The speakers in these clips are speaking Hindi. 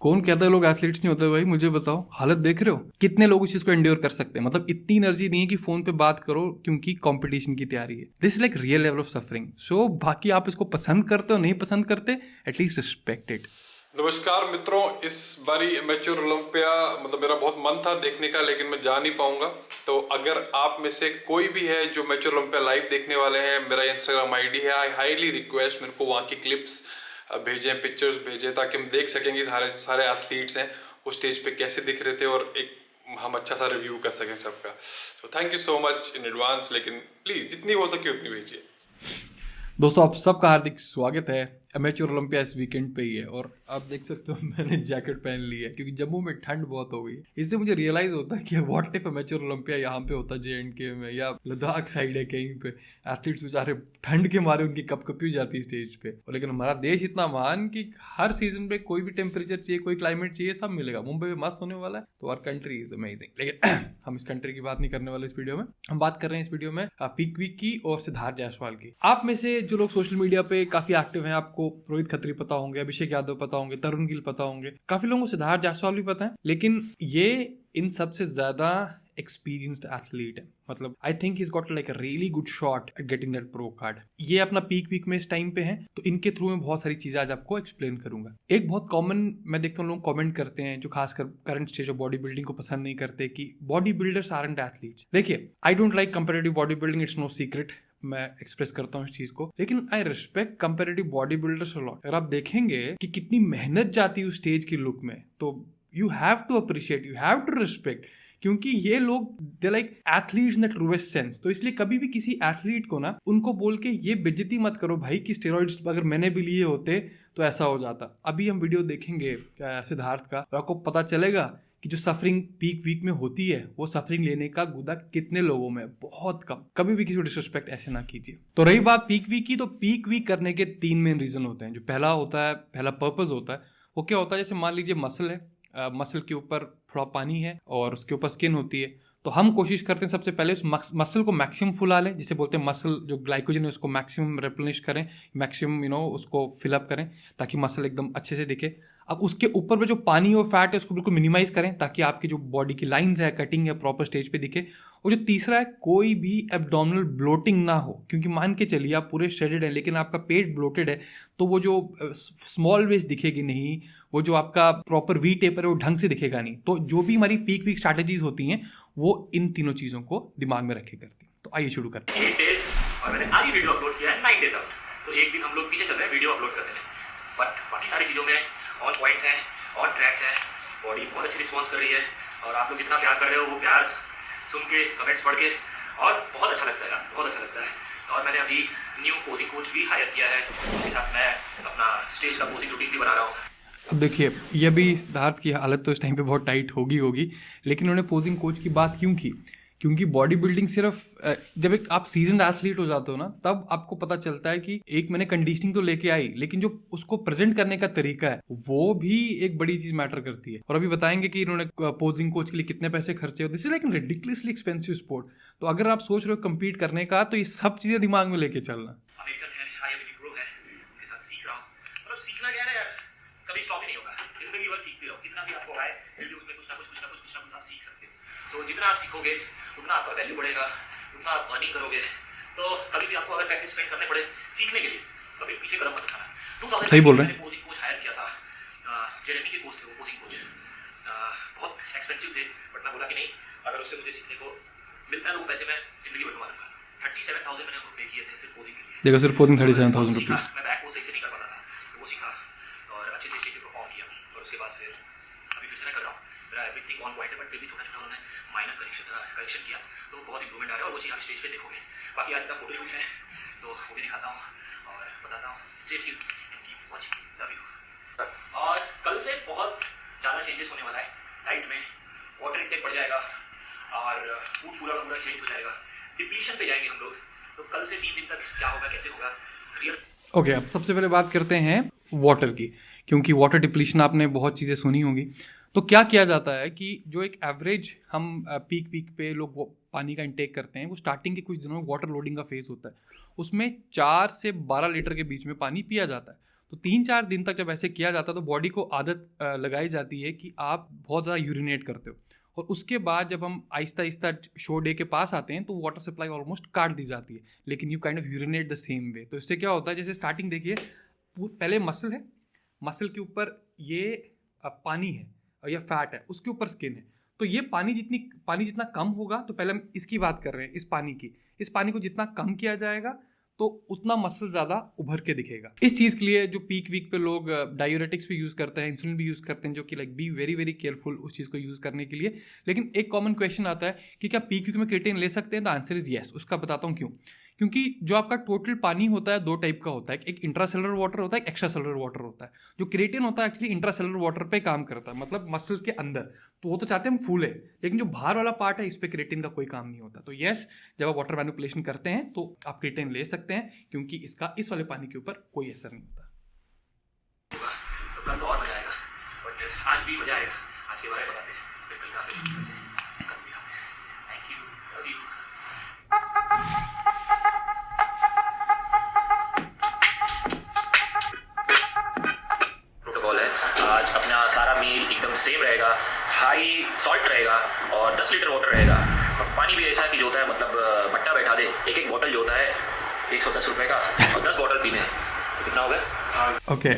कौन कहता है लोग एथलीट्स नहीं होते? भाई मुझे बताओ, हालत देख रहे हो, कितने लोग इस चीज को एंड्योर कर सकते हैं? मतलब इतनी एनर्जी नहीं है कि फोन पे बात करो क्योंकि कंपटीशन की तैयारी है। This like real level of suffering. So बाकी आप इसको पसंद करते हो नहीं पसंद करते, एटलीस्ट रिस्पेक्ट इट। नमस्कार मित्रों, इस बारी एमेच्योर ओलंपिया मतलब मेरा बहुत मन था देखने का, लेकिन मैं जा नहीं पाऊंगा। तो अगर आप में से कोई भी है जो एमेच्योर ओलंपिया लाइव देखने वाले हैं, मेरा इंस्टाग्राम आईडी है, आई हाईली रिक्वेस्ट मेरे को वहाँ की क्लिप्स भेजें, पिक्चर्स भेजें, ताकि हम देख सकेंगे सारे एथलीट्स हैं वो स्टेज पे कैसे दिख रहे थे और एक हम अच्छा सा रिव्यू कर सकें सबका। तो thank you so much in advance, लेकिन प्लीज़ जितनी हो सके उतनी भेजिए। दोस्तों आप सबका हार्दिक स्वागत है। एमेच्योर ओलंपिया इस वीकेंड पे ही है और आप देख सकते हो मैंने जैकेट पहन ली है क्योंकि जम्मू में ठंड बहुत हो गई। इससे मुझे रियलाइज होता है कि व्हाट इफ एमेच्योर ओलंपिया यहाँ पे होता JNK में या लद्दाख साइड है कहीं पे, एथलीट्स बेचारे ठंड के मारे उनकी कपकपी हो जाती है स्टेज पे। और लेकिन हमारा देश इतना महान कि हर सीजन पे कोई भी टेम्परेचर चाहिए, कोई क्लाइमेट चाहिए, सब मिलेगा। मुंबई में मस्त होने वाला है, तो आवर कंट्री इज अमेजिंग। लेकिन हम इस कंट्री की बात नहीं करने वाले इस वीडियो में। हम बात कर रहे हैं इस वीडियो में पीक वीक की और सिद्धार्थ जायसवाल की। आप में से जो लोग सोशल मीडिया पे काफी एक्टिव हैं, आपको रोहित खत्री पता होंगे, अभिषेक यादव पता होंगे, तरुण गिल पता होंगे, काफी लोगों को सिद्धार्थ जायसवाल भी पता है। लेकिन ये इन सबसे ज्यादा एक्सपीरियंस्ड एथलीट है। मतलब I think he got like a really good shot at getting that pro card. ये अपना पीक वीक में इस टाइम पे है, तो इनके थ्रू में बहुत सारी चीजें आज आपको एक्सप्लेन करूंगा। एक बहुत कॉमन मैं देखता हूँ लोग कमेंट करते हैं जो खासकर current stage of body building को पसंद नहीं करते कि बॉडी बिल्डर्स आरंट एथलीट्स। देखिए, I don't like comparative body building, it's no secret, मैं एक्सप्रेस करता हूँ इस चीज को। लेकिन I respect comparative body builders a lot. अगर आप देखेंगे कि कितनी मेहनत जाती है उस स्टेज की लुक में, तो you have to appreciate, you have to respect, क्योंकि ये लोग they like athletes in the truest sense. तो इसलिए कभी भी किसी एथलीट को ना उनको बोल के ये बेइज्जती मत करो भाई कि स्टेरॉइड्स अगर मैंने भी लिए होते तो ऐसा हो जाता। अभी हम वीडियो देखेंगे सिद्धार्थ का, और आपको पता चलेगा कि जो सफरिंग पीक वीक में होती है वो सफरिंग लेने का गुदा कितने लोगों में, बहुत कम। कभी भी किसी को डिसरिस्पेक्ट ऐसे ना कीजिए। तो रही बात पीक वीक की, तो पीक वीक करने के 3 मेन रीजन होते हैं। जो पहला होता है, पहला पर्पस होता है, वो क्या होता है, जैसे मान लीजिए मसल है, मसल के ऊपर थोड़ा पानी है और उसके ऊपर स्किन होती है, तो हम कोशिश करते हैं सबसे पहले उस मसल को मैक्सिमम फुला लें, जिसे बोलते हैं मसल जो ग्लाइकोजन है उसको मैक्सिमम रिप्लेनिश करें, मैक्सिमम उसको फिलअप करें ताकि मसल एकदम अच्छे से दिखे। अब उसके ऊपर में जो पानी और फैट है उसको बिल्कुल मिनिमाइज करें ताकि आपकी जो बॉडी की लाइंस है, कटिंग है, प्रॉपर स्टेज पे दिखे। और जो तीसरा है, कोई भी एब्डोमिनल ब्लोटिंग ना हो, क्योंकि मान के चलिए आप पूरे शेडेड है लेकिन आपका पेट ब्लोटेड है, तो वो जो स्मॉल वेस्ट दिखेगी नहीं, वो जो आपका प्रॉपर वी टेपर है वो ढंग से दिखेगा नहीं। तो जो भी हमारी पीक वीक स्ट्रैटेजीज होती हैं वो इन तीनों चीजों को दिमाग में रखे करती हैं। तो आइए शुरू करते हैं। 8 डेज और मैंने आज ही वीडियो अपलोड किया है 9 डेज आउट, तो एक दिन हम लोग पीछे चल रहे हैं वीडियो अपलोड करते हैं, बट बाकी सारी चीज़ों में ऑन पॉइंट है, ऑन ट्रैक है। बॉडी बहुत अच्छी रिस्पॉन्स कर रही है और आप लोग जितना प्यार कर रहे हो वो प्यार सुन के, कमेंट्स पढ़ के, और बहुत अच्छा लगता है यार, बहुत अच्छा लगता है। और मैंने अभी न्यू पोजिंग कोच भी हायर किया है, उसके साथ मैं अपना स्टेज का पोजिंग रूटीन भी बना रहा हूँ। अब देखिए, ये भी सिद्धार्थ की हालत तो इस टाइम पे बहुत टाइट होगी, लेकिन उन्होंने पोजिंग कोच की बात क्यों की? क्योंकि बॉडी बिल्डिंग सिर्फ जब एक आप सीजन एथलीट हो जाते हो ना, तब आपको पता चलता है कि एक मैंने कंडीशनिंग तो लेके आई, लेकिन जो उसको प्रेजेंट करने का तरीका है वो भी एक बड़ी चीज मैटर करती है। और अभी बताएंगे कि इन्होंने पोजिंग कोच के लिए कितने पैसे खर्चे हो। This is like ridiculously expensive sport. तो अगर आप सोच रहे हो कम्पीट करने का, तो ये सब चीजें दिमाग में लेके चलना। अमेरिकन है, हाई एबिलिटी प्रो है, उनके साथ सीख रहा हूँ। मतलब सीखना क्या है यार, कभी स्टॉप ही नहीं होगा, जिंदगी भर सीखते रहो। कितना भी आपको आए फिर भी उसमें कुछ ना कुछ आप सीख सकते हो। सो जितना आप सीखोगे उतना आपका वैल्यू बढ़ेगा, उतना आप अर्निंग करोगे। तो कभी भी आपको अगर पैसे स्पेंड करने पड़े सीखने के लिए, कभी पीछे कदम मत उठाना। 2000 सही बोल रहे हैं। मैंने कोचिंग कोच हायर किया था, जेरेमी के कोच थे वो कोचिंग कोच, बहुत एक्सपेंसिव थे, बट मैं बोला कि नहीं, अगर उससे मुझे सीखने को मिलता है तो वो पैसे मैं जिंदगी भर कमा लूंगा। 37,000 मैंने उनको पे किए थे सिर्फ पोजिंग के लिए। देखो, सिर्फ पोजिंग 37,000 सीखा, रुपीज। मैं बैक को सही से नहीं कर पाता था, तो वो सीखा और अच्छे से स्टेज पे परफॉर्म किया। और उसके बाद फिर अभी फिर से मैं कर रहा हूँ। मेरा एवरीथिंग ऑन पॉइंट है, बट फिर भी छोटा छोटा उन्होंने माइनर करेक्शन किया, तो बहुत इंप्रूवमेंट आ रहा है और वो चीज़ आप स्टेज पे देखोगे। बाकी आज का फोटोशूट है तो वो भी दिखाता हूँ और बताता हूँ। Stay tuned and keep watching, love you. और कल से बहुत ज़्यादा चेंजेस होने वाला है डाइट में, वाटर इंटेक बढ़ जाएगा और फूड पूरा का पूरा चेंज हो जाएगा। डिप्लीशन पे जाएंगे हम लोग, तो कल से 3 दिन तक क्या होगा, कैसे होगा, रियल। ओके, अब सबसे पहले बात करते हैं वाटर की, क्योंकि वाटर डिप्लीशन आपने बहुत चीज़ें सुनी होंगी। तो क्या किया जाता है कि जो एक एवरेज हम पीक पे लोग वो पानी का इंटेक करते हैं, वो स्टार्टिंग के कुछ दिनों में वाटर लोडिंग का फेज होता है, उसमें 4 से 12 लीटर के बीच में पानी पिया जाता है। तो 3-4 दिन तक जब ऐसे किया जाता है तो बॉडी को आदत लगाई जाती है कि आप बहुत ज़्यादा यूरिनेट करते हो, और उसके बाद जब हम आहिस्ता आहिस्ता शो डे के पास आते हैं तो वाटर सप्लाई ऑलमोस्ट काट दी जाती है, लेकिन you kind of urinate the same way. तो इससे क्या होता है, जैसे स्टार्टिंग देखिए, पहले मसल है, मसल के ऊपर ये पानी है और या फैट है, उसके ऊपर स्किन है। तो ये पानी जितना कम होगा, तो पहले हम इसकी बात कर रहे हैं, इस पानी को जितना कम किया जाएगा तो उतना मसल ज़्यादा उभर के दिखेगा। इस चीज़ के लिए जो पीक वीक पे लोग डायूरेटिक्स भी यूज़ करते हैं, इंसुलिन भी यूज़ करते हैं, जो कि like be very very careful उस चीज़ को यूज़ करने के लिए। लेकिन एक कॉमन क्वेश्चन आता है कि क्या पीक वीक में क्रिएटिन ले सकते हैं? The answer is yes. उसका बताता हूँ क्यों। क्योंकि जो आपका टोटल पानी होता है 2 टाइप का होता है, एक इंट्रासेलुलर वाटर होता है, एक एक्स्ट्रा सेलुलर वाटर होता है। जो क्रिएटिन होता है एक्चुअली इंट्रासेलुलर वाटर पे काम करता है, मतलब मसल के अंदर, तो वो तो चाहते हैं हम फूले, लेकिन जो बाहर वाला पार्ट है इस पे क्रिएटिन का कोई काम नहीं होता। तो यस, जब आप वाटर मैनिपुलेशन करते हैं तो आप क्रिएटिन ले सकते हैं, क्योंकि इसका इस वाले पानी के ऊपर कोई असर नहीं होता। तो कल तो और मजा आएगा, बट आज भी मजा आएगा। आज के बारे में बताते हैं, फिर कल का शुरू करते हैं, कल भी आते हैं। Thank you, love you. Protocol है आज, अपना सारा मील एकदम सेम रहेगा, हाई सॉल्ट रहेगा और 10 लीटर वाटर रहेगा। पानी भी ऐसा कि जो होता है, मतलब भट्टा बैठा दे, एक बॉटल जो होता है 110 रुपए का, और 10 बॉटल पीने हैं, तो कितना हो गया? ओके,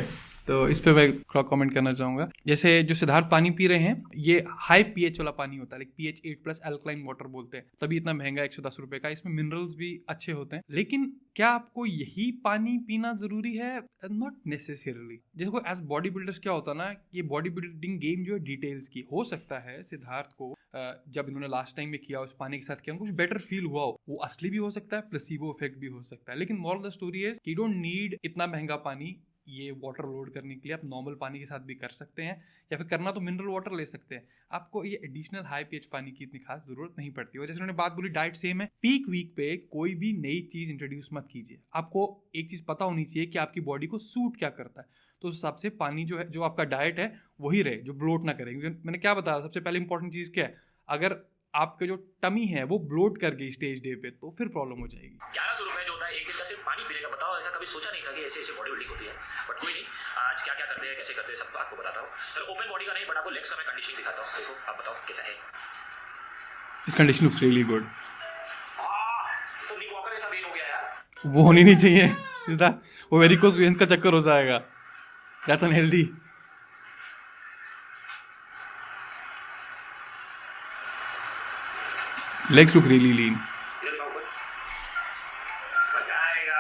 तो इस पे मैं थोड़ा कमेंट करना चाहूँगा। जैसे जो सिद्धार्थ पानी पी रहे हैं, ये हाई पीएच वाला पानी होता है, लाइक pH 8+ अल्कलाइन वाटर बोलते हैं, तभी इतना महंगा 110 रुपए का। इसमें मिनरल्स भी अच्छे होते हैं। लेकिन क्या आपको यही पानी पीना जरूरी है? Not necessarily. जैसे एज बॉडी बिल्डर्स क्या होता है ना, ये बॉडी बिल्डिंग गेम जो है डिटेल्स की। हो सकता है सिद्धार्थ को जब इन्होंने लास्ट टाइम में किया उस पानी के साथ किया, कुछ बेटर फील हुआ हो, वो असली भी हो सकता है, प्लेसिबो इफेक्ट भी हो सकता है। लेकिन मॉरल द स्टोरी है कि यू डोंट नीड इतना महंगा पानी ये वाटर लोड करने के लिए। आप नॉर्मल पानी के साथ भी कर सकते हैं, या फिर करना तो मिनरल वाटर ले सकते हैं। आपको ये एडिशनल हाई पीएच पानी की इतनी खास जरूरत नहीं पड़ती। और जैसे उन्होंने बात बोली, डाइट सेम है। पीक वीक पे कोई भी नई चीज इंट्रोड्यूस मत कीजिए। आपको एक चीज पता होनी चाहिए कि आपकी बॉडी को सूट क्या करता है, तो उस हिसाब से पानी जो है, जो आपका डाइट है वही रहे, जो ब्लोट ना करे। मैंने क्या बताया, सबसे पहले इंपॉर्टेंट चीज क्या है, अगर आपके जो टमी है वो ब्लोट कर गई स्टेज डे पे, तो फिर प्रॉब्लम हो जाएगी। 1100 रुपए जो होता है एक दिन का सिर्फ पानी पीने का। बताओ, ऐसा कभी सोचा नहीं था कि ऐसे ऐसे बॉडी बिल्डिंग होती है। बट कोई नहीं, आज क्या क्या करते हैं, कैसे करते हैं, सब आपको बताता हूँ। चलो, ओपन बॉडी का नहीं, बट आपको लेग्स का मैं कंडीशनिंग दिखाता हूँ। देखो, आप बताओ कैसा है। इस कंडीशन लुक्स रियली गुड। तो नीक वॉकर जैसा पेन हो गया यार। वो होनी नहीं चाहिए सीधा, वो वेरिकोस वेन्स का चक्कर हो जाएगा। That's unhealthy. Legs look really lean. इधर का ऊपर मजा आएगा।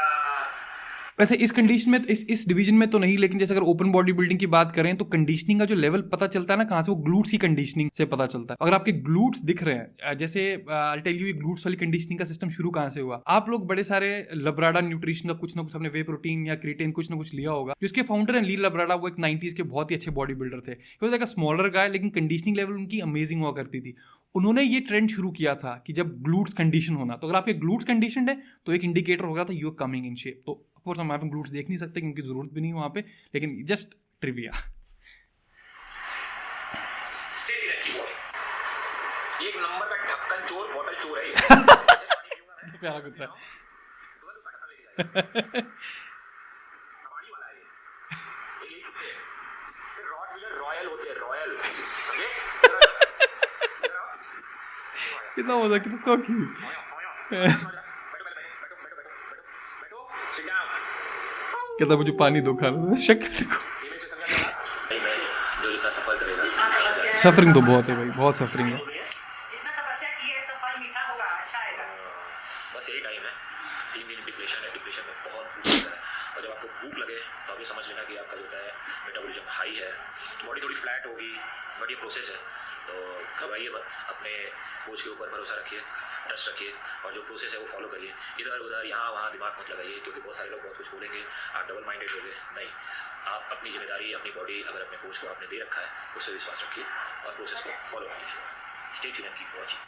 वैसे इस कंडीशन में, इस डिवीजन में तो नहीं, लेकिन जैसे अगर ओपन बॉडी बिल्डिंग की बात करें तो कंडीशनिंग का जो लेवल पता चलता है ना, कहाँ से, वो ग्लूट्स की कंडीशनिंग से पता चलता है। अगर आपके ग्लूट्स दिख रहे हैं, जैसे आई टेल यू, ग्लूट्स वाली कंडीशनिंग का सिस्टम शुरू कहाँ से हुआ। आप लोग बड़े सारे लब्राडा न्यूट्रिशन का कुछ ना कुछ, अपने वे प्रोटीन या क्रिएटिन कुछ ना कुछ लिया होगा। जिसके फाउंडर है ली लब्राडा, वो एक 90s के बहुत ही अच्छे बॉडी बिल्डर थे। He was like a smaller guy, लेकिन कंडीशनिंग लेवल उनकी अमेजिंग हुआ करती थी। उन्होंने ये ट्रेंड शुरू किया था कि जब ग्लूट्स कंडीशन होना, तो अगर आपके ग्लूट्स कंडीशनड है तो एक इंडिकेटर होगा था you are coming in shape. तो ऑफ कोर्स हम यहाँ पे ग्लूट्स देख नहीं सकते क्योंकि जरूरत भी नहीं वहाँ पे, लेकिन जस्ट ट्रिविया। स्टेट इन की वॉच, एक नंबर का ढक्कन चोर, बॉटल चोर है ये। ऐसे पानी पीऊंगा मैं, प्यारा कुत्ता है। तो उसका ढक्कन लेके जाएगा। कबाड़ी वाला है ये यही कुत्ते हैं। फिर रॉटवीलर रॉयल होते हैं, रॉयल, समझे? कितना मजा, कितना सो क्यूट। कहता मुझे पानी दो, खाना शक्ल देखो। जो इतना सफर करेगा, सफरिंग तो बहुत है भाई, बहुत सफरिंग है। जितना तपस्या की है इसका फल मीठा होगा, अच्छा आएगा। बस यही टाइम है। 3 दिन डिप्रेशन है, डिप्रेशन में बहुत भूख लगता है, और जब आपको भूख लगे तो अभी समझ लेना कि आपका जो होता है मेटाबॉलिज्म हाई है, बॉडी थोड़ी फ्लैट होगी, बट ये प्रोसेस है। तो घबराइए मत, अपने कोच के ऊपर भरोसा रखिए, ट्रस्ट रखिए, और जो प्रोसेस है वो फॉलो करिए। इधर उधर यहाँ वहाँ दिमाग मत लगाइए, क्योंकि बहुत सारे लोग बहुत कुछ बोलेंगे, आप डबल माइंडेड हो गए। नहीं, आप अपनी जिम्मेदारी, अपनी बॉडी, अगर अपने कोच को आपने दे रखा है, उससे विश्वास रखिए और प्रोसेस को फॉलो करिए। Stay tuned and keep watching.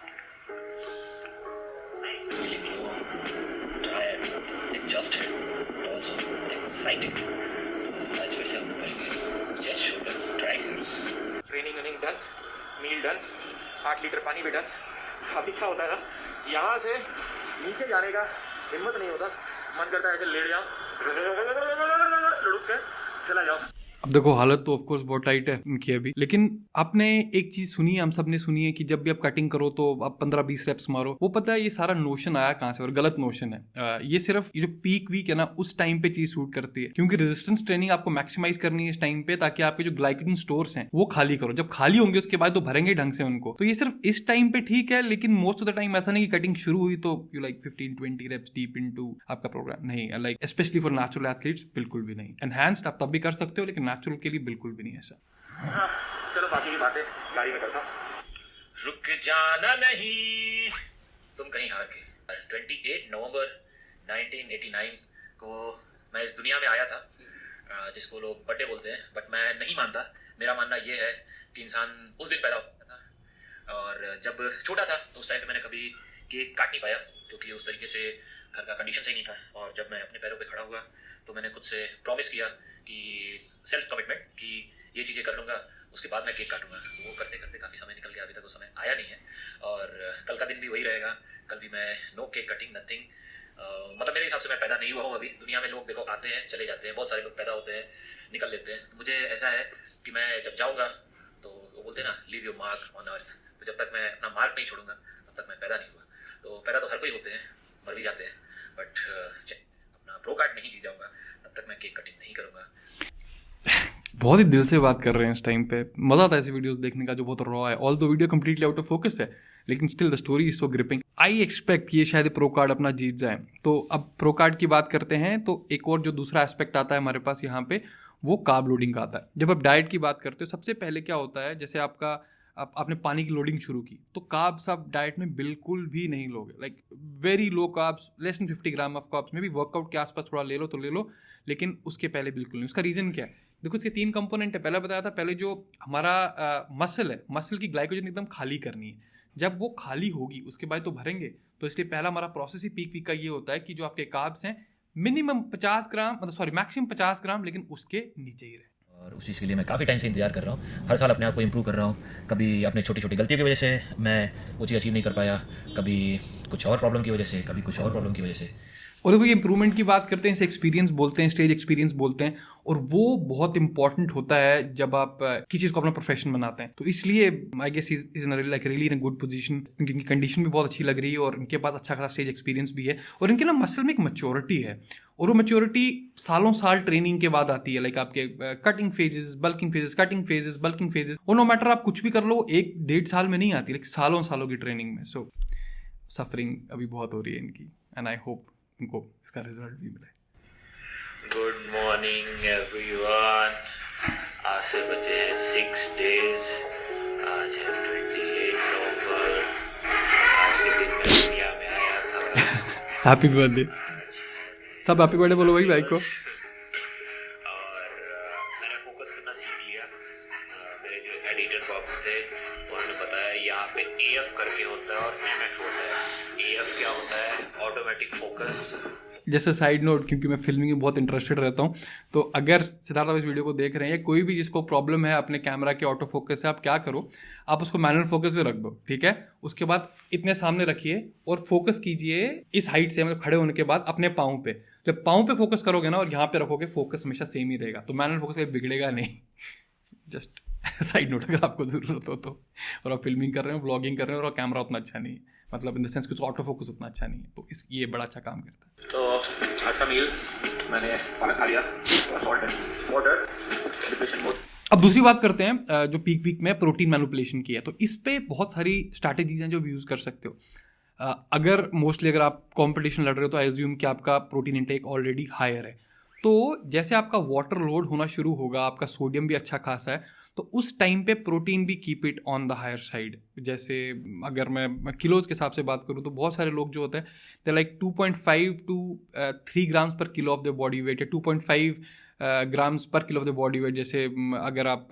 Tired, exhausted, also excited. आज फिर से हम करेंगे chest, shoulder, triceps. Training done, meal done, 8 litre पानी भी डन। अभी क्या होता है ना, यहाँ से नीचे जाने का हिम्मत नहीं होता, मन करता है कि लेट जाऊँ, लुढ़क के चला जाओ। अब देखो हालत तो ऑफ कोर्स बहुत टाइट है इनकी अभी, लेकिन आपने एक चीज सुनी है, हम सब ने सुनी है कि जब भी आप कटिंग करो तो आप 15-20 रेप्स मारो। वो पता है ये सारा नोशन आया कहाँ से, और गलत नोशन है। ये सिर्फ ये जो पीक वीक है ना उस टाइम पे चीज सूट करती है, क्योंकि रेजिस्टेंस ट्रेनिंग आपको मैक्सिमाइज करनी है इस टाइम पे, ताकि आपके जो ग्लाइकोजन स्टोर्स हैं वो खाली करो। जब खाली होंगे उसके बाद तो भरेंगे ढंग से उनको। तो ये सिर्फ इस टाइम पे ठीक है, लेकिन मोस्ट ऑफ द टाइम ऐसा नहीं कि कटिंग शुरू हुई तो you like 15-20 reps deep into आपका प्रोग्राम। नहीं, like specially for natural athletes बिल्कुल भी नहीं। एनहांस्ड आप तब भी कर सकते हो, लेकिन नेचुरल के लिए बिल्कुल भी नहीं ऐसा। चलो बाकी की बातें गाड़ी में करता हूँ। रुक जाना नहीं तुम कहीं हार के। 28 नवंबर 1989 को मैं इस दुनिया में आया था, जिसको लोग बर्थडे बोलते हैं, बट मैं नहीं मानता। मेरा मानना ये है कि इंसान उस दिन पैदा होता था, और जब छोटा था तो उस टाइम पे मैंने कभी केक काट नहीं पाया, क्योंकि उस तरीके से घर का कंडीशन सही नहीं था। और जब मैं अपने पैरों पे खड़ा हुआ तो मैंने खुद से प्रॉमिस किया कि सेल्फ कमिटमेंट कि ये चीज़ें कर लूँगा, उसके बाद मैं केक काटूंगा। वो करते करते काफ़ी समय निकल गया, अभी तक वो समय आया नहीं है। और कल का दिन भी वही रहेगा, कल भी मैं नो केक कटिंग नथिंग। मतलब मेरे हिसाब से मैं पैदा नहीं हुआ हूँ अभी। दुनिया में लोग देखो आते हैं चले जाते हैं, बहुत सारे लोग पैदा होते हैं निकल लेते हैं। मुझे ऐसा है कि मैं जब जाऊँगा तो वो बोलते हैं ना, leave your mark on earth. तो जब तक मैं अपना मार्क नहीं छोड़ूंगा तब तक मैं पैदा नहीं हुआ। तो पैदा तो हर कोई होते हैं, मर भी जाते हैं, बट अपना प्रो कार्ड नहीं जीत जाऊँगा तब तक मैं केक कटिंग नहीं करूँगा। बहुत ही दिल से बात कर रहे हैं इस टाइम पे। मजा आता है ऐसी वीडियोस देखने का जो बहुत रॉ है। ऑल दो video completely out of focus है, लेकिन still the story is so gripping. I expect ये शायद प्रो कार्ड अपना जीत जाए। तो अब प्रो कार्ड की बात करते हैं, तो एक और जो दूसरा एस्पेक्ट आता है हमारे पास यहाँ पे, वो कार्ब लोडिंग का आता है। जब आप डाइट की बात करते हो, सबसे पहले क्या होता है, जैसे आपने पानी की लोडिंग शुरू की, तो कार्ब्स आप डाइट में बिल्कुल भी नहीं लोगे। Like very low carbs, less than 50 gram of carbs में भी वर्कआउट के आसपास थोड़ा ले लो तो ले लो, लेकिन उसके पहले बिल्कुल नहीं। उसका रीज़न क्या है? देखो, इसके 3 कंपोनेंट है। पहले बताया था, पहले जो हमारा मसल है, मसल की ग्लाइकोजन एकदम खाली करनी है। जब वो खाली होगी उसके बाद तो भरेंगे। तो इसलिए पहला हमारा प्रोसेस ही पीक वीक का ये होता है कि जो आपके कार्ब्स हैं मिनिमम 50 ग्राम, मतलब सॉरी मैक्सिमम 50 ग्राम, लेकिन उसके नीचे ही रहे। और उस चीज़ के लिए मैं काफ़ी टाइम से इंतजार कर रहा हूँ। हर साल अपने आप को इम्प्रूव कर रहा हूँ। कभी अपने छोटी छोटी गलतियों की वजह से मैं वो चीज़ अचीव नहीं कर पाया, कभी कुछ और प्रॉब्लम की वजह से, कभी कुछ और प्रॉब्लम की वजह से। और देखो, ये इंप्रूवमेंट की बात करते हैं, इसे एक्सपीरियंस बोलते हैं, स्टेज एक्सपीरियंस बोलते हैं, और वो बहुत इंपॉर्टेंट होता है जब आप किसी चीज़ को अपना प्रोफेशन बनाते हैं। तो इसलिए I guess is really in good position, क्योंकि इनकी कंडीशन भी बहुत अच्छी लग रही है और इनके पास अच्छा खासा स्टेज एक्सपीरियंस भी है, और इनके ना मसल में एक मैच्योरिटी है, और वो मैच्योरिटी सालों साल ट्रेनिंग के बाद आती है। लाइक आपके cutting phases, bulking phases, cutting phases, bulking phases, और नो मैटर आप कुछ भी कर लो, 1-1.5 साल में नहीं आती, लाइक सालों सालों की ट्रेनिंग में। सो सफरिंग अभी बहुत हो रही है इनकी, एंड आई होप इनको इसका रिजल्ट भी मिले। Good morning everyone. आज से बचे हैं 6 days। आज है 28 नवंबर। आज के दिन मैं दुनिया में आया था। Happy birthday. सब हैप्पी बर्थडे बोलो भाई को। और मैंने फोकस करना सीख लिया। मेरे जो एडिटर बाबू थे उन्होंने बताया यहाँ पे AF करके होता है और MF होता है। AF क्या होता है? Automatic focus. जैसे साइड नोट, क्योंकि मैं फिल्मिंग में बहुत इंटरेस्टेड रहता हूँ, तो अगर सिद्धार्थ आप इस वीडियो को देख रहे हैं, कोई भी जिसको प्रॉब्लम है अपने कैमरा के ऑटो फोकस से, आप क्या करो, आप उसको मैनुअल फोकस पे रख दो, ठीक है। उसके बाद इतने सामने रखिए और फोकस कीजिए इस हाइट से, मतलब खड़े होने के बाद अपने पाँव पे। जब पाँव पे फोकस करोगे ना और यहाँ पे रखोगे, फोकस हमेशा सेम ही रहेगा। तो मैनुअल फोकस कभी बिगड़ेगा नहीं। जस्ट साइड नोट, अगर आपको ज़रूरत हो तो। और आप फिल्मिंग कर रहे हो, ब्लॉगिंग कर रहे हो और कैमरा उतना अच्छा नहीं है, मतलब इन द सेंस कुछ ऑटो फोकस उतना अच्छा नहीं है, तो ये बड़ा अच्छा काम करता है। तो आज का मील मैंने पालक खा लिया, salt and water, depression mode. अब दूसरी बात करते हैं, जो पीक वीक में प्रोटीन मैनिपुलेशन की है, तो इस पे बहुत सारी स्ट्रैटेजीज हैं जो भी यूज़ कर सकते हो। अगर मोस्टली अगर आप कंपटीशन लड़ रहे हो तो आई एज्यूम कि आपका प्रोटीन इंटेक ऑलरेडी हायर है। तो जैसे आपका वाटर लोड होना शुरू होगा, आपका सोडियम भी अच्छा खासा है, तो उस टाइम पे प्रोटीन भी keep it on the higher side. जैसे अगर मैं किलोज़ के हिसाब से बात करूँ तो बहुत सारे लोग जो होते हैं दे लाइक 2.5 to 3 ग्राम्स पर kilo of the body weight, या 2.5 ग्राम्स पर kilo of the body weight. जैसे अगर आप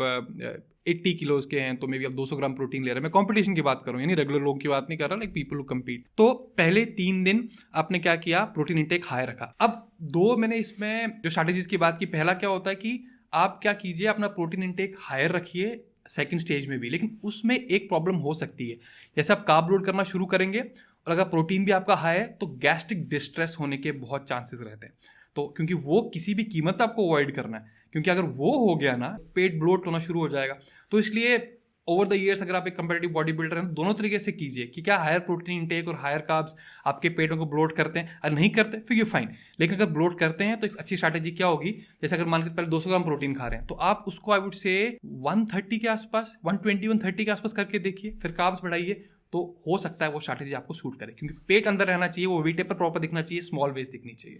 80 किलोज़ के हैं तो मे बी आप 200 ग्राम प्रोटीन ले रहे हैं। मैं कंपटीशन की बात कर रहा हूँ, यानी रेगुलर लोगों की बात नहीं कर रहा, लाइक पीपल हु कम्पीट। तो पहले 3 दिन आपने क्या किया, प्रोटीन इंटेक हाई रखा। अब 2 मैंने इसमें जो स्ट्रैटेजीज की बात की, पहला क्या होता है कि आप क्या कीजिए, अपना प्रोटीन इंटेक हायर रखिए सेकंड स्टेज में भी, लेकिन उसमें एक प्रॉब्लम हो सकती है। जैसे आप कार्ब लोड करना शुरू करेंगे और अगर प्रोटीन भी आपका हाई है तो गैस्ट्रिक डिस्ट्रेस होने के बहुत चांसेस रहते हैं। तो क्योंकि वो किसी भी कीमत आपको अवॉइड करना है, क्योंकि अगर वो हो गया ना, पेट ब्लोट होना शुरू हो जाएगा। तो इसलिए ओवर द ईयर्स अगर आप एक कंपेटिटिव बॉडी बिल्डर हैं तो दोनों तरीके से कीजिए कि क्या हायर प्रोटीन इंटेक और हायर कार्ब्स आपके पेटों को ब्लोट करते हैं। अगर नहीं करते फिर यू फाइन, लेकिन अगर ब्लोट करते हैं तो एक अच्छी स्ट्रैटेजी क्या होगी, जैसे अगर मान लीजिए पहले 200 ग्राम प्रोटीन खा रहे हैं तो आप उसको आई वुड से 130 के आसपास, 120-130 के आसपास करके देखिए, फिर कार्ब्स बढ़ाइए, तो हो सकता है वो स्ट्रैटेजी आपको सूट करे, क्योंकि पेट अंदर रहना चाहिए, वो वीटे पर प्रॉपर दिखना चाहिए, स्मॉल वेस्ट दिखनी चाहिए।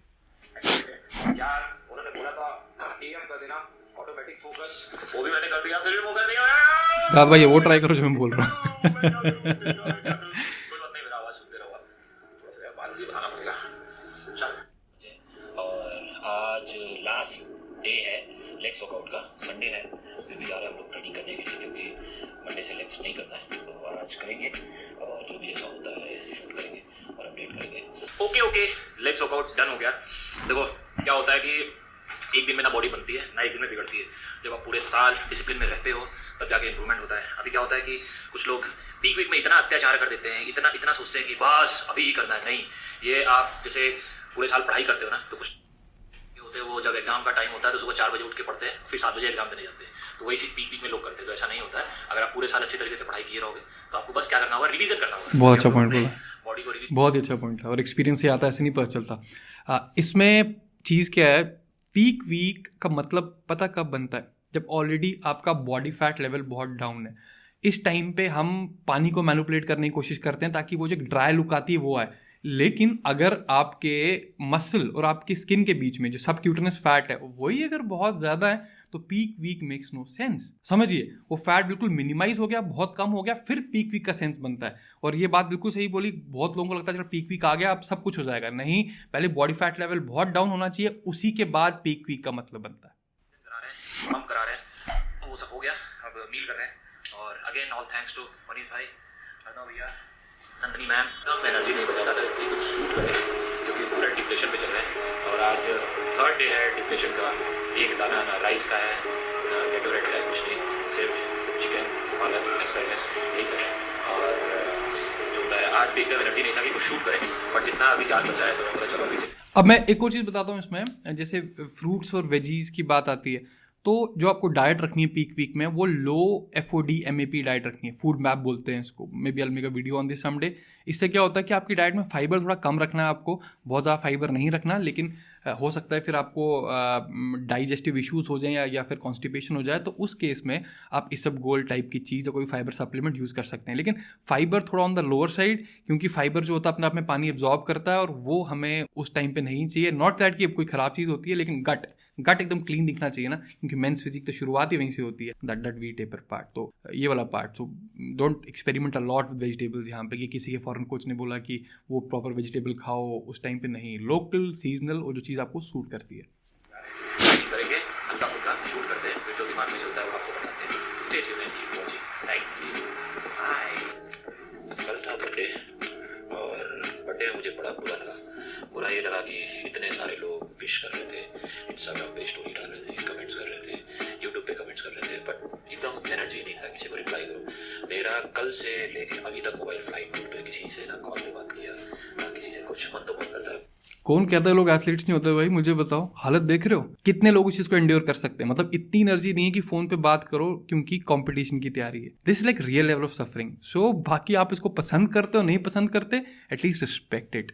यार उन्होंने बोला था AF कर देना, ऑटोमेटिक फोकस, वो भी मैंने कर दिया, फिर भी वो कर दिया। सिद्धार्थ भाई वो ट्राई करो जो मैं बोल रहा हूँ। कोई बात नहीं, मेरा आवाज सुनते रहो, थोड़ा सा बालों भी बनाना पड़ेगा। चल, और आज लास्ट डे है लेग्स वर्कआउट का, संडे है, फिर भी जा रहे हैं हम लोग ट्रेनिंग करने के लिए, क्योंकि मंडे से लेग्स नहीं करना है, तो आज करेंगे और जो भी जैसा होता है शूट करेंगे और अपडेट करेंगे। ओके लेग्स वर्कआउट डन हो गया। देखो क्या होता है कि एक दिन में ना बॉडी बनती है ना एक दिन में बिगड़ती है। जब आप पूरे साल डिसिप्लिन में रहते हो तब जाके इंप्रूवमेंट होता है। अभी क्या होता है कि कुछ लोग पीक वीक में इतना अत्याचार कर देते हैं, इतना सोचते हैं कि बस अभी ही करना है। नहीं, ये आप जैसे पूरे साल पढ़ाई करते हो ना, तो कुछ होते हैं वो जब एग्जाम का टाइम होता है तो सुबह 4 बजे उठ के पढ़ते हैं, फिर 7 बजे एग्जाम देने जाते हैं। तो वही चीज़ पीक वीक में लोग करते हैं, तो ऐसा नहीं होता है। अगर आप पूरे साल अच्छे तरीके से पढ़ाई किए रहोगे तो आपको बस क्या करना होगा, रिवीजन करना होगा। बहुत अच्छा पॉइंट बोला, बॉडी को बहुत ही अच्छा पॉइंट है, और एक्सपीरियंस से आता है, ऐसे नहीं पता चलता। इसमें चीज़ क्या है, पीक वीक का मतलब पता कब बनता है, जब ऑलरेडी आपका बॉडी फैट लेवल बहुत डाउन है। इस टाइम पे हम पानी को मैनिपुलेट करने की कोशिश करते हैं ताकि वो जो ड्राई लुक आती है वो आए, लेकिन अगर आपके मसल और आपकी स्किन के बीच में जो सबक्यूटेनियस फैट है वही अगर बहुत ज़्यादा है तो peak week makes no sense. समझिए, वो फैट बिल्कुल मिनिमाइज हो गया, बहुत कम हो गया, फिर पीक वीक का सेंस बनता है। और ये बात बिल्कुल सही बोली, बहुत लोगों को लगता है चलो पीक वीक आ गया अब सब कुछ हो जाएगा। नहीं, पहले बॉडी फैट लेवल बहुत डाउन होना चाहिए, उसी के बाद पीक वीक का मतलब बनता है। पंप करा रहे हैं, वो सब हो गया, अब मील कर रहे हैं। और again all thanks to Manish भाई, अर्नव भैया, नंदनी मैम। मैं एनर्जी नहीं बचा था कि कुछ शूट करें क्योंकि पूरा डिप्रेशन पे चल रहे हैं। और आज 3rd डे है डिप्रेशन का। एक दाना ना राइस का है, ना गेटोरेट का है, कुछ नहीं, सिर्फ चिकन, पालक, एस्पैरेगस, यही सब है। और जो होता है, आज भी एकदम एनर्जी नहीं था कि कुछ शूट करें, बट जितना अभी जान बचा है तो मैं बोला चलो अभी। अब मैं एक और चीज़ बताता हूँ इसमें, जैसे फ्रूट्स और वेजीज की बात आती है, तो जो आपको डाइट रखनी है पीक वीक में वो लो FOD MAP डाइट रखनी है, फूड मैप बोलते हैं इसको। Maybe I make a video on this someday. इससे क्या होता है कि आपकी डाइट में फाइबर थोड़ा कम रखना है, आपको बहुत ज़्यादा फाइबर नहीं रखना, लेकिन हो सकता है फिर आपको डाइजेस्टिव इश्यूज हो जाएं या फिर कॉन्स्टिपेशन हो जाए, तो उस केस में आप इसबगोल टाइप की चीज़ या कोई फाइबर सप्लीमेंट यूज़ कर सकते हैं। लेकिन फाइबर थोड़ा ऑन द लोअर साइड, क्योंकि फाइबर जो होता है अपने आप में पानी एब्जॉर्ब करता है और वो हमें उस टाइम पे नहीं चाहिए। नॉट दैट कि कोई ख़राब चीज़ होती है, लेकिन गट एकदम क्लीन दिखना चाहिए ना, क्योंकि मेंस फिजिक तो शुरुआत ही वहीं से होती है, दैट वी टेपर पार्ट। तो ये वाला part, so don't experiment a lot with vegetables यहाँ पे कि किसी के फॉरेन कोच ने बोला कि वो प्रॉपर वेजिटेबल खाओ उस टाइम पे नहीं। लोकल सीजनल और जो चीज़ आपको सूट करती है करेंगे, हल्का फुल्का शूट करते हैं, फिर जो दिमाग में चलता है वो आपको बताते हैं। Stay tuned and keep watching. Thank you, bye. कल था बर्थडे, और बर्थडे में मुझे बड़ा बुरा लगा। बुरा ये लगा कि इतने सारे लोग विश कर रहे थे, इंस्टाग्राम पे स्टोरी डाल रहे थे, कमेंट्स कर रहे थे, यूट्यूब पे कमेंट्स कर रहे थे, बट एकदम एनर्जी नहीं था किसी को रिप्लाई करूँ। मेरा कल से लेके अभी तक मोबाइल फ्लाइट मोड पे, किसी से ना कॉल पे बात किया, ना किसी से कुछ। मन तो बहुत करता है। कौन कहता है लोग एथलीट्स नहीं होते? भाई मुझे बताओ, हालत देख रहे हो कितने लोग इस चीज़ को एंड्योर कर सकते हैं। मतलब इतनी एनर्जी नहीं है कि फ़ोन पे बात करो क्योंकि कंपटीशन की तैयारी है। This is like real level of suffering. So बाकी आप इसको पसंद करते हो नहीं पसंद करते, एटलीस्ट रिस्पेक्ट इट।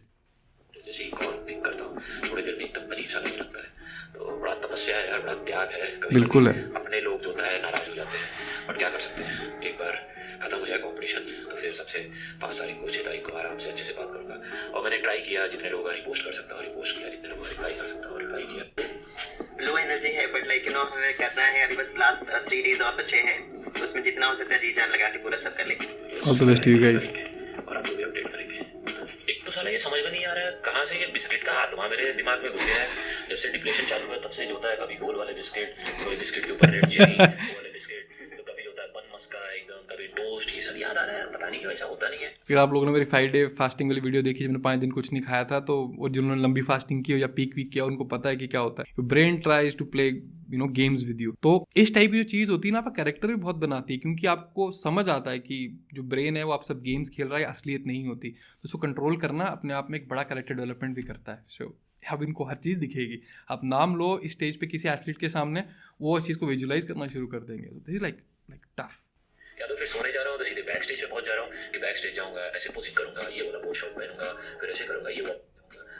जैसे ही कॉल पिक करता हूँ थोड़ी देर में एकदम अजीब सा लगने लगता है। तो बड़ा तपस्या है यार, बड़ा त्याग है। कभी बिल्कुल है। अपने लोग जो होता है नाराज हो जाते हैं, बट क्या कर सकते हैं। एक बार खत्म हो जाए कंपटीशन तो फिर सबसे 5 तारीख को 6 तारीख को आराम से अच्छे से बात करूंगा। और मैंने ट्राई किया, जितने लोग रिपोस्ट कर सकता हूँ रिपोस्ट किया, जितने लोग रिप्लाई कर सकता हूँ रिप्लाई किया। लो एनर्जी है बट लाइक हमें करना है। अभी बस लास्ट 3 डेज और बचे हैं, उसमें जितना हो सकता है जी जान लगा के पूरा सब कर लेंगे। All the best to you guys. और आपको भी अपडेट करेंगे। एक तो साला ये समझ में नहीं आ रहा है कहाँ से ये बिस्किट का आत्मा मेरे दिमाग में घुस गया है। जब से डिप्रेशन चालू हुआ तब से जो होता है, कभी गोल वाले बिस्किट, कोई बिस्किट के ऊपर रेड चिली वाले बिस्किट, तो कभी होता है बन मस्का एकदम, कभी टोस्ट, ये सब याद आ रहा है। पता नहीं क्यों ऐसा होता नहीं है। फिर आप लोगों ने मेरी 5 डे फास्टिंग वाली वीडियो देखी, मैंने 5 दिन कुछ नहीं खाया था, तो और जिन्होंने लंबी फास्टिंग की हो या पीक वीक किया उनको पता है कि क्या होता है। Brain tries to play games with you. तो इस टाइप की जो चीज़ होती है ना, आपका कैरेक्टर भी बहुत बनाती है, क्योंकि आपको समझ आता है कि जो ब्रेन है वो आप सब गेम्स खेल रहा है, असलियत नहीं होती। तो उसको कंट्रोल करना अपने आप में एक बड़ा कैरेक्टर डेवलपमेंट भी करता है। सो अब इनको हर चीज़ दिखेगी। आप नाम लो स्टेज पे किसी एथलीट के सामने, वो उस चीज़ को विजुलाइज करना शुरू कर देंगे। This is like tough. या तो फिर सोने जा रहा हूँ तो सीधे बैक स्टेज पे पहुंच जा रहा हूँ कि बैक स्टेज जाऊंगा, ऐसे पोजिंग करूंगा, ये वाला पोज शॉट पहनूंगा, फिर ऐसे करूंगा, ये वाला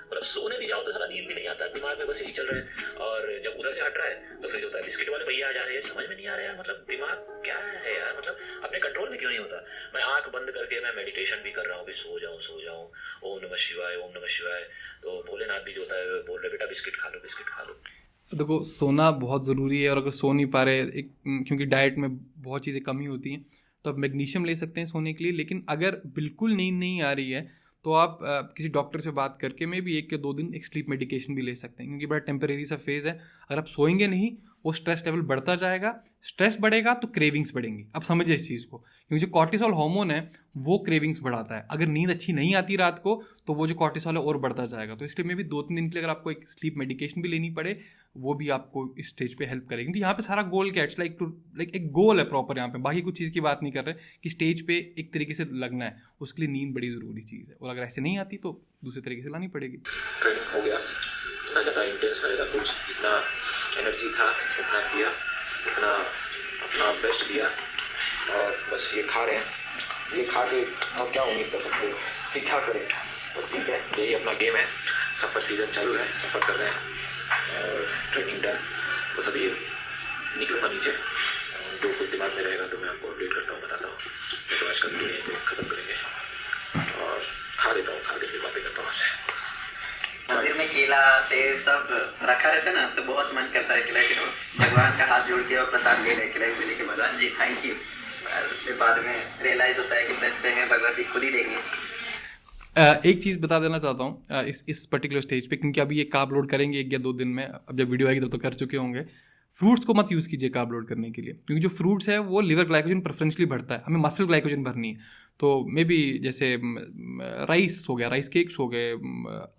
मतलब सोने भी जाओ तो सारा नींद भी नहीं आता, दिमाग में बस यही चल रहा है। और जब उधर से हट रहा है तो फिर होता है बिस्किट वाले भैया आ जा रहे हैं, समझ में नहीं आ रहा यार, मतलब दिमाग क्या है यार, मतलब अपने कंट्रोल में क्यों नहीं होता। मैं आंख बंद करके मैं मेडिटेशन भी कर रहा हूँ कि सो जाऊँ, ओम नमः शिवाय। तो भोलेनाथ भी जो होता है बोल रहे बेटा बिस्किट खा लो। देखो सोना बहुत ज़रूरी है, और अगर सो नहीं पा रहे क्योंकि डाइट में बहुत चीज़ें कमी होती हैं, तो आप मैग्नीशियम ले सकते हैं सोने के लिए। लेकिन अगर बिल्कुल नींद नहीं आ रही है तो आप किसी डॉक्टर से बात करके मे भी 1 या 2 दिन एक स्लीप मेडिकेशन भी ले सकते हैं, क्योंकि बड़ा टेम्परेरी सा फेज़ है। अगर आप सोएंगे नहीं, वो स्ट्रेस लेवल बढ़ता जाएगा, स्ट्रेस बढ़ेगा तो क्रेविंग्स बढ़ेंगी। अब समझिए इस चीज़ को, क्योंकि जो कॉर्टिसोल हार्मोन है वो क्रेविंग्स बढ़ाता है। अगर नींद अच्छी नहीं आती रात को तो वो जो कॉर्टिसोल है और बढ़ता जाएगा। तो इसलिए मे भी 2-3 दिन के लिए अगर आपको एक स्लीप मेडिकेशन भी लेनी पड़े, वो भी आपको इस स्टेज पे हेल्प करेगी। क्योंकि यहाँ पे सारा गोल क्या है, इट्स लाइक एक गोल है प्रॉपर यहाँ पे, बाकी कुछ चीज़ की बात नहीं कर रहे कि स्टेज पे एक तरीके से लगना है, उसके लिए नींद बड़ी ज़रूरी चीज़ है। और अगर ऐसे नहीं आती तो दूसरे तरीके से लानी पड़ेगी। ट्रेनिंग हो गया, इतना ज़्यादा इंटेंस रहेगा कुछ, जितना एनर्जी था उतना किया, उतना अपना बेस्ट दिया, और बस ये खा रहे हैं। ये खा के और क्या उम्मीद कर सकते हो, ठीक ठाक करें तो ठीक है, यही अपना गेम है। सफ़र सीज़न चालू है, सफ़र कर रहे हैं और ट्रेनिंग डन। बस अभी निकलूँगा नीचे, जो कुछ दिमाग में रहेगा तो मैं आपको अपडेट करता हूँ, बताता हूँ। मैं तो आज का वीडियो यहीं पे ख़त्म करेंगे और खा लेता हूँ, खा के फिर बातें करता हूँ आपसे। मंदिर में केला सेब सब रखा रहता है ना, तो बहुत मन करता है खिला के भगवान का हाथ जोड़ के और प्रसाद ले के भगवान जी थैंक यू। फिर बाद में रियलाइज होता है कि सकते हैं भगवान जी खुद ही देंगे। एक चीज़ बता देना चाहता हूँ इस पर्टिकुलर स्टेज पे, क्योंकि अभी ये कार्ब लोड करेंगे 1 या 2 दिन में। अब जब वीडियो आएगी तब तो कर चुके होंगे। फ्रूट्स को मत यूज़ कीजिए कार्ब लोड करने के लिए, क्योंकि जो फ्रूट्स है वो लिवर ग्लाइकोजन प्रेफरेंशली बढ़ता है। हमें मसल ग्लाइकोजन भरनी है, तो मे बी जैसे राइस हो गया, राइस केक्स हो गए,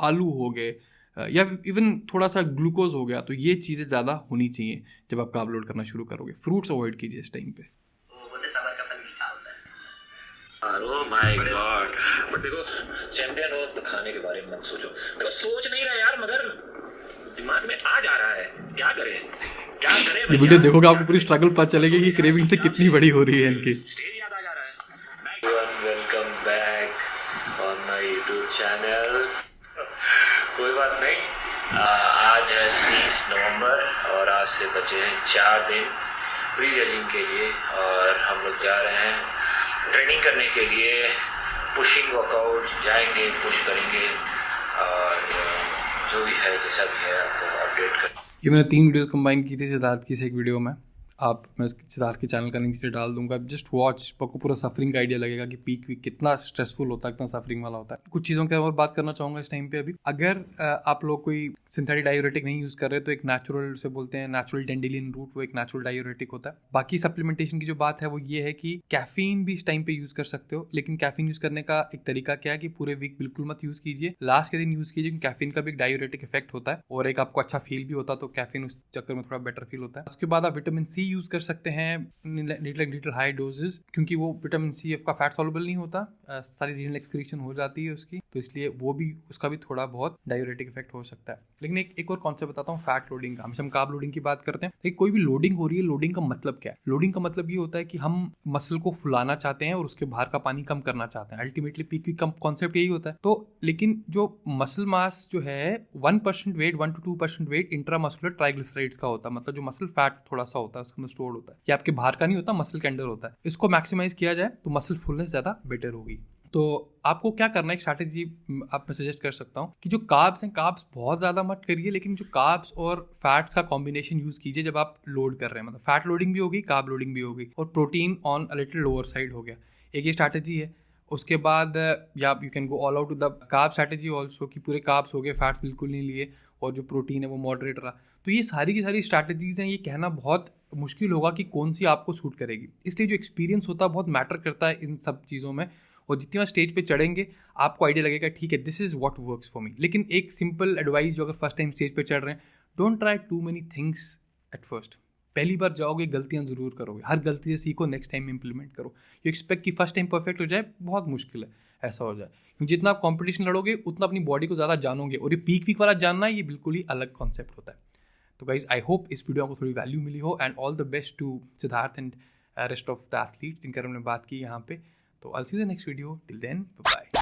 आलू हो गए, या इवन थोड़ा सा ग्लूकोज हो गया, तो ये चीज़ें ज़्यादा होनी चाहिए जब आप कार्ब लोड करना शुरू करोगे। फ्रूट्स अवॉइड कीजिए इस टाइम पे। सबर का फल मीठा होता है। ओह माय गॉड, बट देखो चैंपियन हो तो खाने के बारे में मत सोचो। देखो सोच नहीं रहा यार, मगर दिमाग में आ जा रहा है, क्या करें ये वीडियो देखोगे आपको पूरी स्ट्रगल पता चलेगी कि क्रेविंग से कितनी बड़ी हो रही है इनकी। स्टेज याद आ जा रहा है। Welcome back on my YouTube channel. कोई बात नहीं, आज है 30 नवंबर और आज से बचे हैं 4 दिन प्री जजिंग के लिए, और हम लोग जा रहे हैं ट्रेनिंग करने के लिए। पुशिंग वर्कआउट जाएंगे, पुश करेंगे, और जो भी है जैसा भी है आपको अपडेट कर। ये मैंने 3 वीडियोस कंबाइन की थी सिद्धार्थ की से एक वीडियो में। मैं सिद्धार्थ के चैनल का लिंक से डाल दूंगा, जस्ट वॉच, आपको पूरा सफरिंग का आइडिया लगेगा कि पीक वीक कितना स्ट्रेसफुल होता है, कितना सफरिंग वाला होता है। कुछ चीज़ों के और बात करना चाहूँगा इस टाइम पे। अभी अगर आप लोग कोई सिंथेटिक डायूरेटिक नहीं यूज़ कर रहे तो एक नेचुरल से बोलते हैं नेचुरल डेंडेलिन रूट, वो एक नेचुरल डायूरेटिक होता है। बाकी सप्लीमेंटेशन की जो बात है वो ये है कि कैफीन भी इस टाइम पे यूज़ कर सकते हो, लेकिन कैफीन यूज़ करने का एक तरीका क्या है कि पूरे वीक बिल्कुल मत यूज़ कीजिए, लास्ट के दिन यूज़ कीजिए, क्योंकि कैफीन का भी एक डायूरेटिक इफेक्ट होता है और एक आपको अच्छा फील भी होता है, तो कैफीन उस चक्कर में थोड़ा बेटर फील होता है। उसके बाद आप विटामिन सी यूज़ कर सकते हैं लिटिल हाई डोजेस, क्योंकि वो विटामिन सी आपका फैट सॉल्युबल नहीं होता, सारी रीनल एक्सक्रीशन हो जाती है उसकी, तो इसलिए वो भी उसका भी थोड़ा बहुत डायूरेटिक इफेक्ट हो सकता है। लेकिन एक और कॉन्सेप्ट बताता हूँ फैट लोडिंग का। हम कार्ब लोडिंग की बात करते हैं, लेकिन कोई भी लोडिंग हो रही है, लोडिंग का मतलब क्या है? लोडिंग का मतलब ये होता है कि हम मसल को फुलाना चाहते हैं और उसके बाहर का पानी कम करना चाहते हैं। अल्टीमेटली पीक वीक कॉन्सेप्ट यही होता है। तो लेकिन जो मसल मास जो है 1% weight 1 to 2% weight intramuscular triglycerides का होता है, मतलब जो मसल फैट थोड़ा सा होता है उसके अंदर स्टोर्ड होता है, ये आपके बाहर का नहीं होता, मसल के अंदर होता है। इसको मैक्सिमाइज किया जाए तो मसल फुलनेस ज़्यादा बेटर होगी। तो आपको क्या करना है, एक स्ट्रैटेजी आप मैं सजेस्ट कर सकता हूँ कि जो कार्ब्स हैं, कार्ब्स बहुत ज़्यादा मत करिए, लेकिन जो कार्ब्स और फैट्स का कॉम्बिनेशन यूज़ कीजिए जब आप लोड कर रहे हैं। मतलब फैट लोडिंग भी होगी, कार्ब लोडिंग भी होगी, और protein on a little lower side हो गया। एक ये स्ट्रैटेजी है। उसके बाद या you can go all out to the carb strategy also, कि पूरे कार्ब्स हो गए, फैट्स बिल्कुल नहीं लिए, और जो प्रोटीन है वो मॉडरेट रहा। तो ये सारी की सारी स्ट्रैटेजीज़ हैं। ये कहना बहुत मुश्किल होगा कि कौन सी आपको सूट करेगी, इसलिए जो एक्सपीरियंस होता है बहुत मैटर करता है इन सब चीज़ों में। और जितनी बार स्टेज पे चढ़ेंगे आपको आइडिया लगेगा ठीक है this is what works for me. लेकिन एक सिंपल एडवाइस जो अगर फर्स्ट टाइम स्टेज पे चढ़ रहे हैं, don't try too many things at first. पहली बार जाओगे गलतियां ज़रूर करोगे, हर गलती से सीखो, नेक्स्ट टाइम इंप्लीमेंट करो। यू एक्सपेक्ट कि फर्स्ट टाइम परफेक्ट हो जाए, बहुत मुश्किल है ऐसा हो जाए, क्योंकि जितना आप कॉम्पिटिशन लड़ोगे उतना अपनी बॉडी को ज़्यादा जानोगे, और ये पीक वीक वाला जानना ये बिल्कुल ही अलग कॉन्सेप्ट होता है। तो गाइज आई होप इस वीडियो में आपको थोड़ी वैल्यू मिली हो, and all the best to Siddharth and rest of the athletes जिनके बारे में बात की यहाँ पे। तो I will see you in the next video, till then bye.